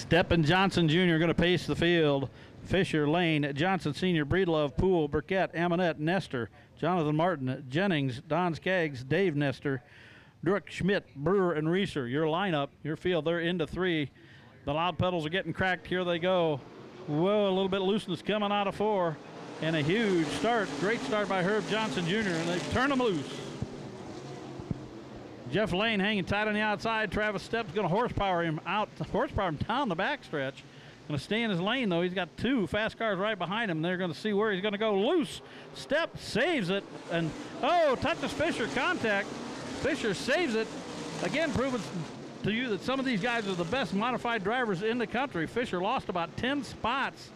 Stepp and Johnson Jr. going to pace the field. Fisher, Lane, Johnson Sr., Breedlove, Poole, Burkett, Amonette, Nestor, Jonathan Martin, Jennings, Don Skaggs, Dave Nestor, Druck, Schmidt, Brewer, and Reeser. Your lineup, your field, they're into 3. The loud pedals are getting cracked. Here they go. Whoa, a little bit of looseness coming out of 4. And a huge start. Great start by Herb Johnson Jr. And they turn them loose. Jeff Lane hanging tight on the outside. Travis Stepp's going to horsepower him down the backstretch. Going to stay in his lane, though. He's got 2 fast cars right behind him. They're going to see where he's going to go. Loose. Stepp saves it. And, oh, touches Fisher. Contact. Fisher saves it. Again, proving to you that some of these guys are the best modified drivers in the country. Fisher lost about 10 spots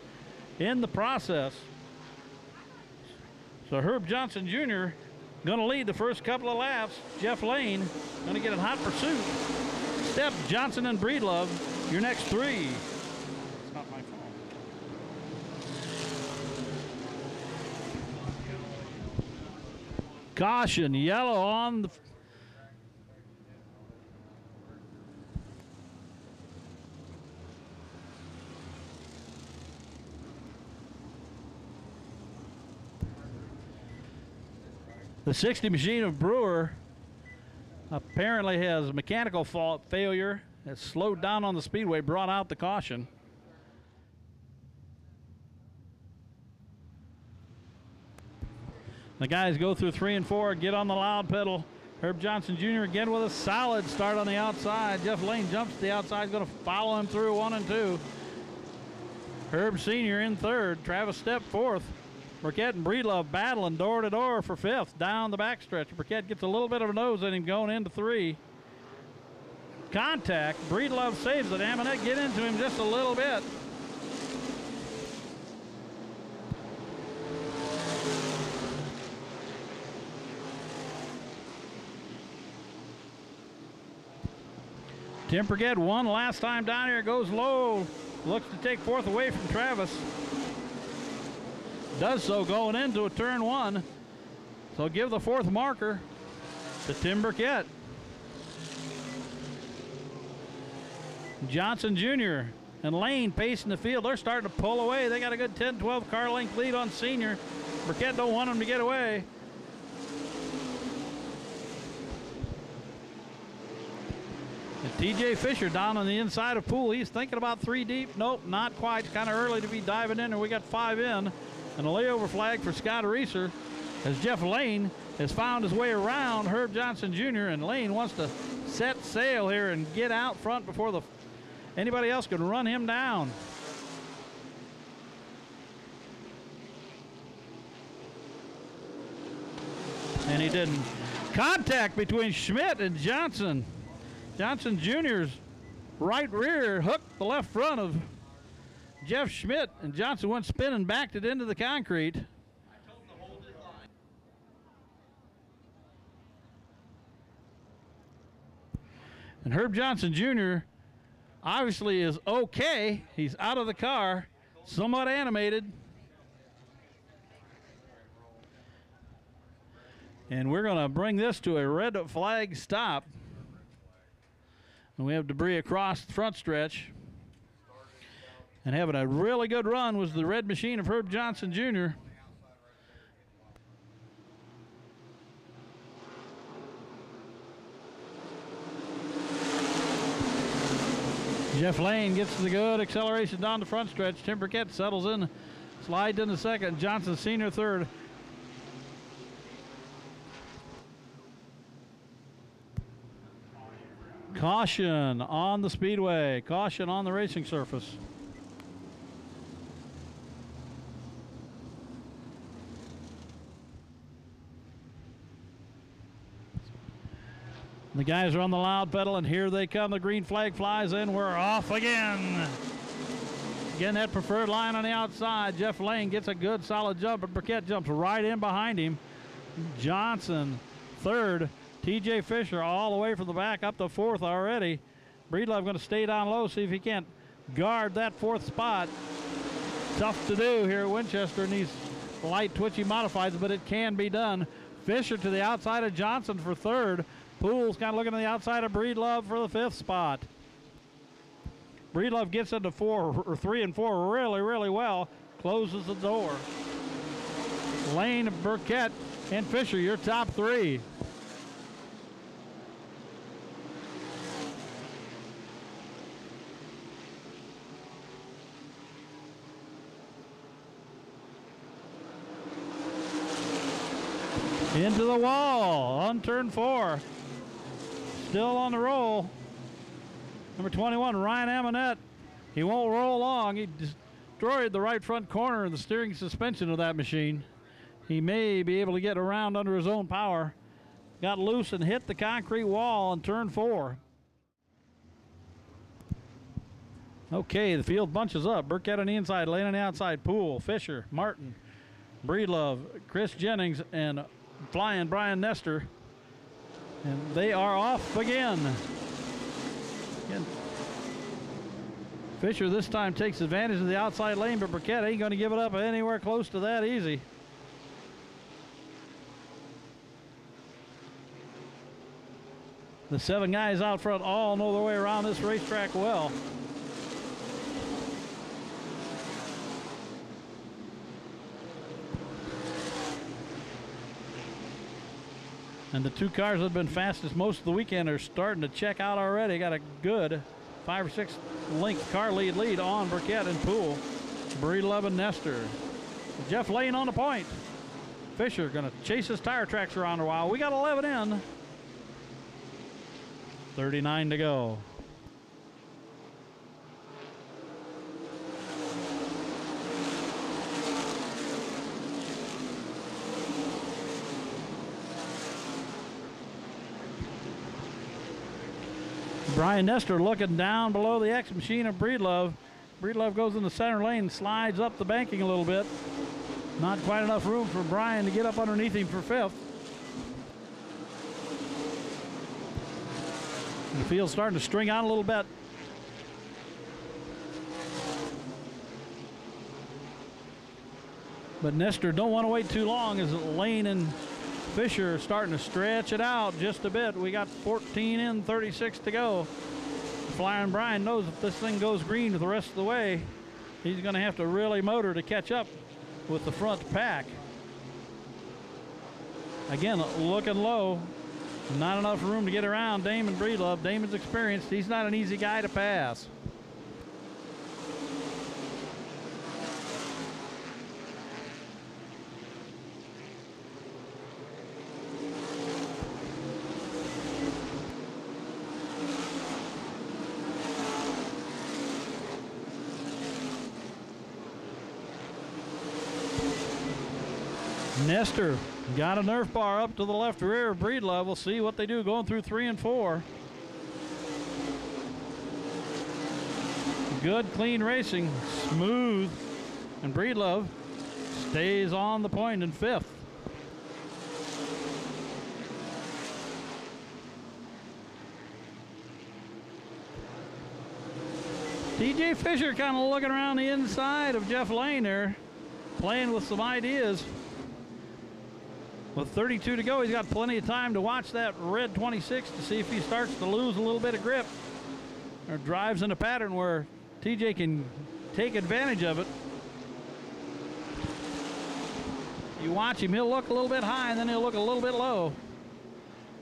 in the process. So Herb Johnson Jr. going to lead the first couple of laps. Jeff Lane going to get in hot pursuit. Stepp, Johnson, and Breedlove, your next 3. It's not my phone. Caution, yellow on the... The 60 machine of Brewer apparently has mechanical fault failure. It's slowed down on the speedway, brought out the caution. The guys go through 3 and 4, get on the loud pedal. Herb Johnson Jr. again with a solid start on the outside. Jeff Lane jumps to the outside, going to follow him through 1 and 2. Herb Sr. in 3rd, Travis Stepp 4th. Burkett and Breedlove battling door to door for 5th down the backstretch. Burkett gets a little bit of a nose in him going into 3. Contact. Breedlove saves it. Amonette get into him just a little bit. Tim Burkett won last time down here. Goes low. Looks to take 4th away from Travis. Does so going into a turn 1. So give the 4th marker to Tim Burkett. Johnson Jr. and Lane pacing the field. They're starting to pull away. They got a good 10-12 car length lead on Senior. Burkett don't want them to get away. And TJ Fisher down on the inside of Poole. He's thinking about 3 deep. Nope, not quite. Kind of early to be diving in, and we got 5 in. And a layover flag for Scott Reeser as Jeff Lane has found his way around Herb Johnson Jr. And Lane wants to set sail here and get out front before anybody else can run him down. And he didn't. Contact between Schmidt and Johnson. Johnson Jr.'s right rear hooked the left front of Jeff Schmidt, and Johnson went spinning, backed it into the concrete. I told him to hold his line. And Herb Johnson Jr. obviously is okay. He's out of the car, somewhat animated. And we're going to bring this to a red flag stop. And we have debris across the front stretch. And having a really good run was the red machine of Herb Johnson Jr. Jeff Lane gets the good acceleration down the front stretch. Tim Burkett settles in, slides into 2nd. Johnson Sr. 3rd. Caution on the speedway. Caution on the racing surface. The guys are on the loud pedal, and here they come. The green flag flies in. We're off again. Again, that preferred line on the outside. Jeff Lane gets a good solid jump, but Burkett jumps right in behind him. Johnson 3rd. TJ Fisher all the way from the back up to 4th already. Breedlove going to stay down low, see if he can't guard that 4th spot. Tough to do here at Winchester in these light twitchy modifieds, but it can be done. Fisher to the outside of Johnson for 3rd. Poole's kind of looking to the outside of Breedlove for the 5th spot. Breedlove gets into 3 and 4 really, really well. Closes the door. Lane, Burkett, and Fisher, your top 3. Into the wall on turn 4. Still on the roll. Number 21, Ryan Amonette. He won't roll long. He destroyed the right front corner and the steering suspension of that machine. He may be able to get around under his own power. Got loose and hit the concrete wall on turn 4. Okay, the field bunches up. Burkett on the inside, Lane on the outside. Poole, Fisher, Martin, Breedlove, Chris Jennings, and Flying Brian Nestor. And they are off again. Fisher this time takes advantage of the outside lane, but Burkett ain't going to give it up anywhere close to that easy. The 7 guys out front all know their way around this racetrack well. And the 2 cars that have been fastest most of the weekend are starting to check out already. Got a good 5 or 6 length car lead on Burkett and Poole. Breedlove and Nestor. Jeff Lane on the point. Fisher gonna chase his tire tracks around a while. We got 11 in. 39 to go. Brian Nestor looking down below the X machine of Breedlove. Breedlove goes in the center lane, slides up the banking a little bit. Not quite enough room for Brian to get up underneath him for 5th. The field's starting to string out a little bit. But Nestor don't want to wait too long as Lane and Fisher are starting to stretch it out just a bit. We got 14 in, 36 to go. Flying Brian knows if this thing goes green the rest of the way, he's going to have to really motor to catch up with the front pack. Again, looking low. Not enough room to get around Damon Breedlove. Damon's experienced. He's not an easy guy to pass. Nestor got a Nerf bar up to the left rear of Breedlove. We'll see what they do going through 3 and 4. Good, clean racing, smooth, and Breedlove stays on the point in 5th. TJ Fisher kind of looking around the inside of Jeff Lane there, playing with some ideas. With 32 to go, he's got plenty of time to watch that red 26 to see if he starts to lose a little bit of grip or drives in a pattern where TJ can take advantage of it. You watch him, he'll look a little bit high and then he'll look a little bit low.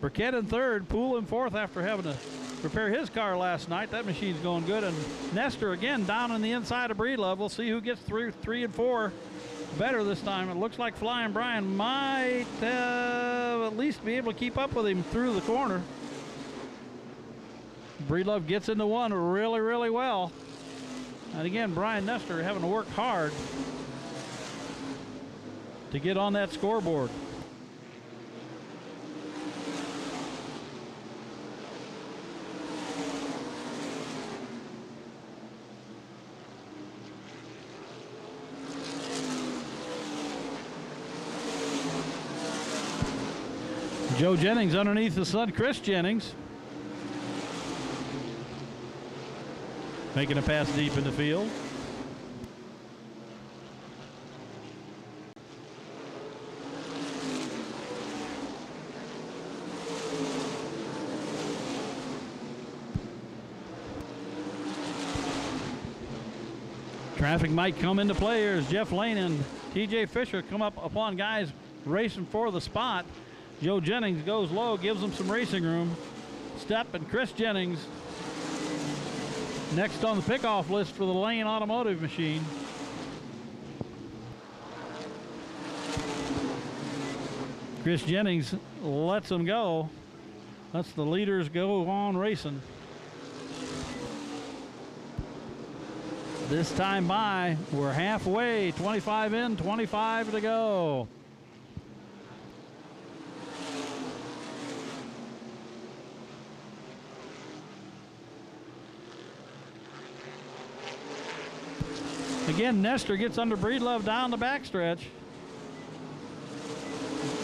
Burkett in 3rd, Poole in 4th after having to repair his car last night. That machine's going good. And Nestor again down on the inside of Breedlove. We'll see who gets through 3 and 4 better this time. It looks like Flying Brian might at least be able to keep up with him through the corner. Breedlove gets into 1 really, really well. And again, Brian Nestor having to work hard to get on that scoreboard. Joe Jennings underneath his son, Chris Jennings. Making a pass deep in the field. Traffic might come into play here as Jeff Lane and TJ Fisher come up upon guys racing for the spot. Joe Jennings goes low, gives them some racing room. Stepp and Chris Jennings next on the pickoff list for the Lane Automotive machine. Chris Jennings lets them go. Lets the leaders go on racing. This time by, we're halfway, 25 in, 25 to go. Again, Nestor gets under Breedlove down the backstretch.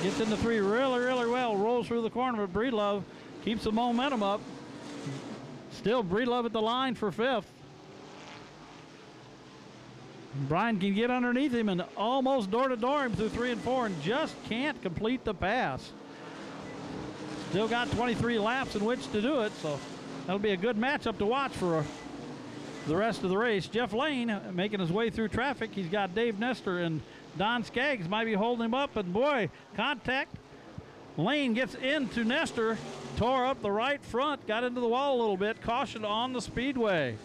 Gets into three really well, rolls through the corner, but Breedlove keeps the momentum up. Still Breedlove at the line for fifth. Brian can get underneath him and almost door-to-door him through 3 and 4 and just can't complete the pass. Still got 23 laps in which to do it, so that'll be a good matchup to watch for the rest of the race. Jeff Lane making his way through traffic. He's got Dave Nestor and Don Skaggs might be holding him up, and boy, contact. Lane gets into Nestor, tore up the right front, got into the wall a little bit. Caution on the speedway.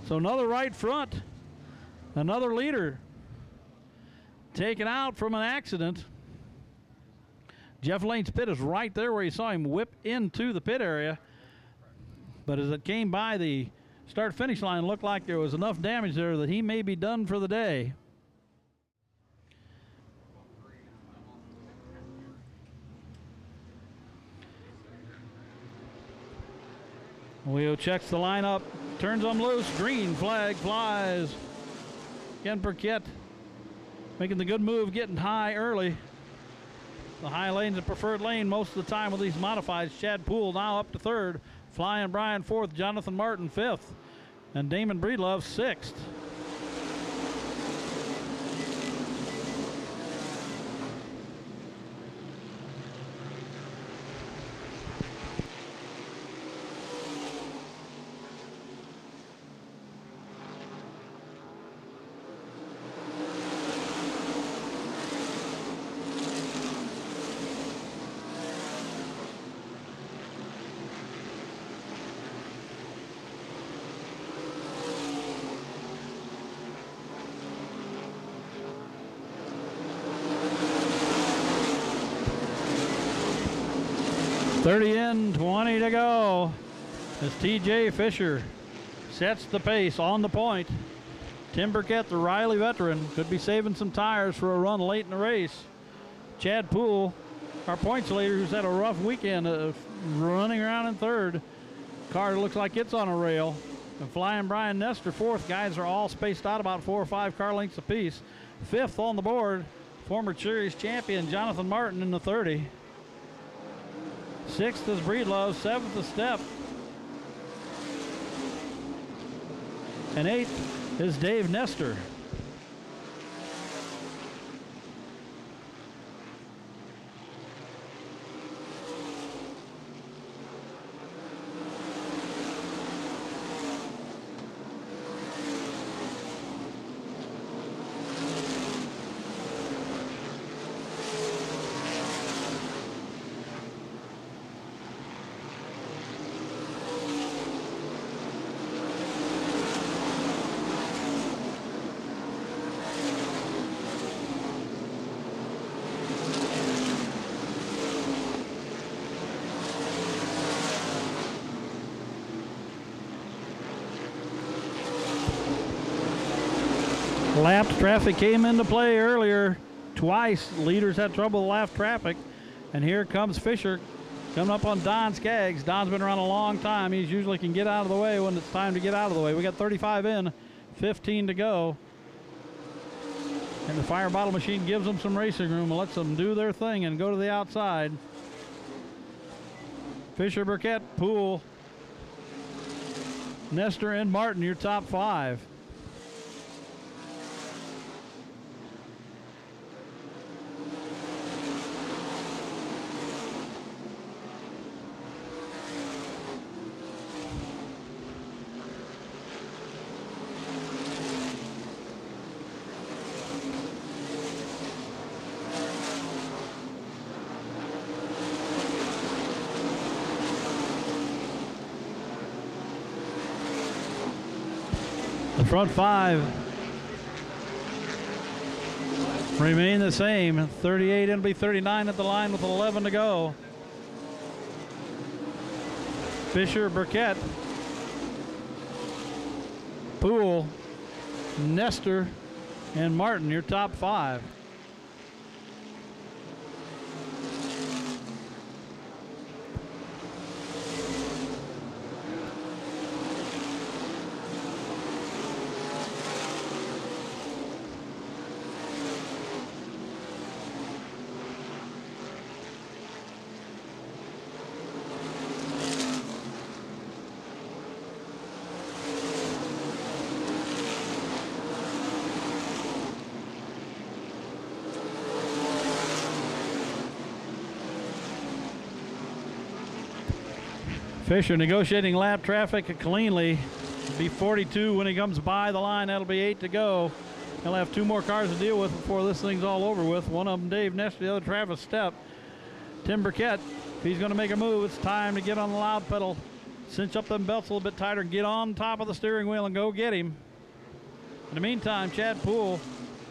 So another right front, another leader taken out from an accident. Jeff Lane's pit is right there where you saw him whip into the pit area. But as it came by the start-finish line, it looked like there was enough damage there that he may be done for the day. Leo checks the lineup, turns them loose, green flag flies. Again, Burkett making the good move, getting high early. The high lane's the preferred lane most of the time with these modifieds. Chad Poole now up to third. Flying Brian fourth, Jonathan Martin fifth, and Damon Breedlove sixth. .30 in, 20 to go as TJ Fisher sets the pace on the point. Tim Burkett, the Riley veteran, could be saving some tires for a run late in the race. Chad Poole, our points leader, who's had a rough weekend running around in third. Car looks like it's on a rail. And Flying Brian Nestor fourth. Guys are all spaced out about 4 or 5 car lengths apiece. Fifth on the board, former series champion Jonathan Martin in the 30. Sixth is Breedlove, seventh is Stepp. And eighth is Dave Nestor. Lapped traffic came into play earlier. Twice leaders had trouble with lap traffic. And here comes Fisher coming up on Don Skaggs. Don's been around a long time. He usually can get out of the way when it's time to get out of the way. We got 35 in, 15 to go. And the fire bottle machine gives them some racing room and lets them do their thing and go to the outside. Fisher, Burkett, Poole, Nestor, and Martin, your top 5. The front five remain the same. 38, it'll be 39 at the line with 11 to go. Fisher, Burkett, Poole, Nestor, and Martin, your top five. Fisher negotiating lap traffic cleanly. It'll be 42 when he comes by the line. That'll be 8 to go. He'll have 2 more cars to deal with before this thing's all over with. One of them Dave Nestor, the other Travis Stepp. Tim Burkett, if he's going to make a move, it's time to get on the loud pedal. Cinch up them belts a little bit tighter. Get on top of the steering wheel and go get him. In the meantime, Chad Poole,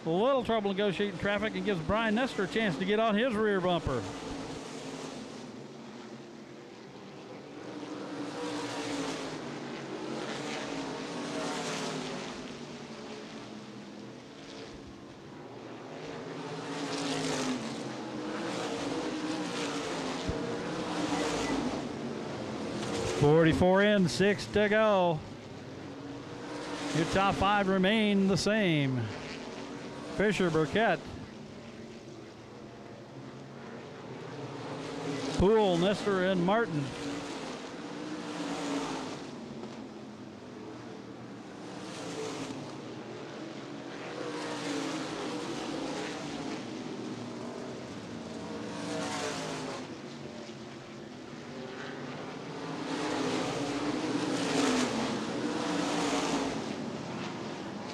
a little trouble negotiating traffic and gives Brian Nestor a chance to get on his rear bumper. .44 in, 6 to go. Your top five remain the same. Fisher, Burkett, Poole, Nestor, and Martin.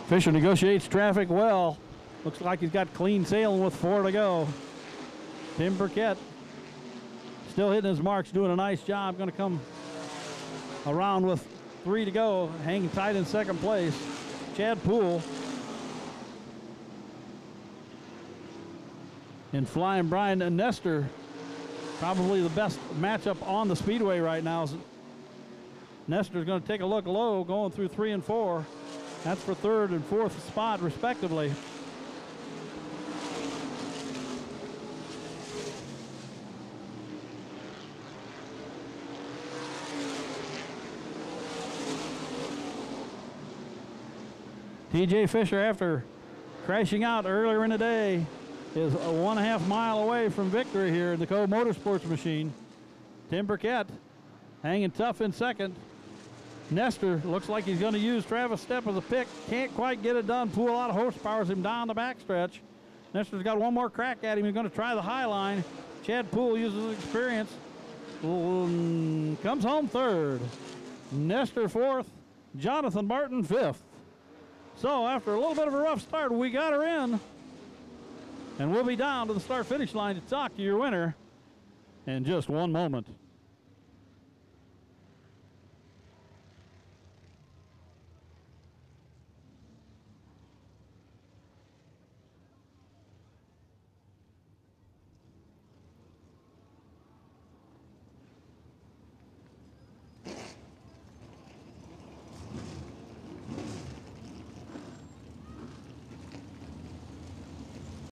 Fisher negotiates traffic well. Looks like he's got clean sailing with 4 to go. Tim Burkett still hitting his marks, doing a nice job. Going to come around with 3 to go, hanging tight in second place. Chad Poole and Flying Brian and Nestor, probably the best matchup on the speedway right now. Nestor's going to take a look low, going through 3 and 4. That's for 3rd and 4th spot, respectively. TJ Fisher, after crashing out earlier in the day, is 1.5 miles away from victory here in the Co Motorsports machine. Tim Burkett hanging tough in second. Nestor looks like he's going to use Travis Stepp as a pick. Can't quite get it done. Poole, a lot of horsepower, him down the backstretch. Nestor's got one more crack at him. He's going to try the high line. Chad Poole uses his experience. Comes home 3rd. Nestor 4th. Jonathan Martin 5th. So after a little bit of a rough start, we got her in. And we'll be down to the start-finish line to talk to your winner in just one moment.